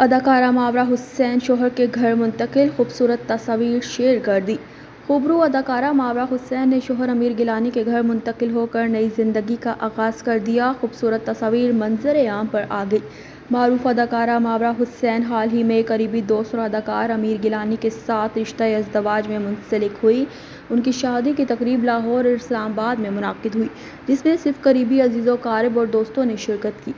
اداکارہ ماورا حسین شوہر کے گھر منتقل، خوبصورت تصاویر شیئر کر دی۔ خبروں اداکارہ ماورا حسین نے شوہر امیر گیلانی کے گھر منتقل ہو کر نئی زندگی کا آغاز کر دیا۔ خوبصورت تصاویر منظر عام پر آ گئی۔ معروف اداکارہ ماورا حسین حال ہی میں قریبی دوست اور اداکار امیر گیلانی کے ساتھ رشتہ ازدواج میں منسلک ہوئی۔ ان کی شادی کی تقریب لاہور اور اسلام آباد میں منعقد ہوئی، جس میں صرف قریبی عزیز و اقارب اور دوستوں نے شرکت کی۔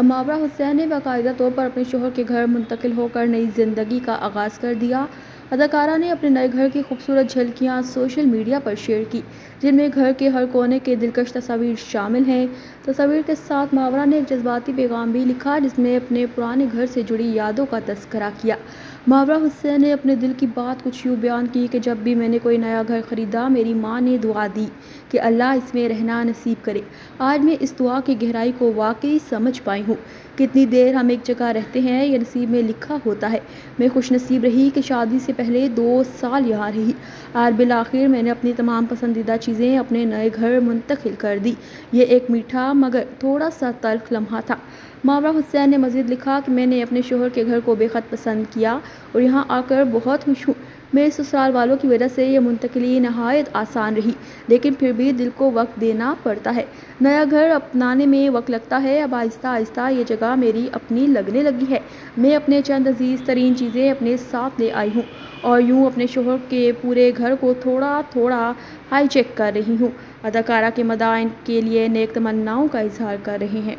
ماورا حسین نے باقاعدہ طور پر اپنے شوہر کے گھر منتقل ہو کر نئی زندگی کا آغاز کر دیا۔ اداکارہ نے اپنے نئے گھر کی خوبصورت جھلکیاں سوشل میڈیا پر شیئر کی، جن میں گھر کے ہر کونے کے دلکش تصاویر شامل ہیں۔ تصاویر کے ساتھ ماورا نے ایک جذباتی پیغام بھی لکھا، جس میں اپنے پرانے گھر سے جڑی یادوں کا تذکرہ کیا۔ ماورا حسین نے اپنے دل کی بات کچھ یوں بیان کی کہ جب بھی میں نے کوئی نیا گھر خریدا، میری ماں نے دعا دی کہ اللہ اس میں رہنا نصیب کرے۔ آج میں اس دعا کی گہرائی کو واقعی سمجھ پائی ہوں۔ کتنی دیر ہم ایک جگہ رہتے ہیں، یہ نصیب میں لکھا ہوتا ہے۔ میں خوش نصیب رہی کہ شادی سے پہلے 2 سال یہاں رہی اور بالآخر میں نے اپنی تمام پسندیدہ چیزیں اپنے نئے گھر منتقل کر دیں۔ یہ ایک میٹھا مگر تھوڑا سا تلخ لمحہ تھا۔ ماورا حسین نے مزید لکھا کہ میں نے اپنے شوہر کے گھر کو بے حد پسند کیا اور یہاں آ کر بہت خوش ہوں۔ میرے سسرال والوں کی وجہ سے یہ منتقلی نہایت آسان رہی، لیکن پھر بھی دل کو وقت دینا پڑتا ہے۔ نیا گھر اپنانے میں وقت لگتا ہے۔ اب آہستہ آہستہ یہ جگہ میری اپنی لگنے لگی ہے۔ میں اپنے چند عزیز ترین چیزیں اپنے ساتھ لے آئی ہوں اور یوں اپنے شوہر کے پورے گھر کو تھوڑا تھوڑا ہائی جیک کر رہی ہوں۔ اداکارہ کے مداح ان کے لیے نیک تمناؤں کا اظہار کر رہے ہیں۔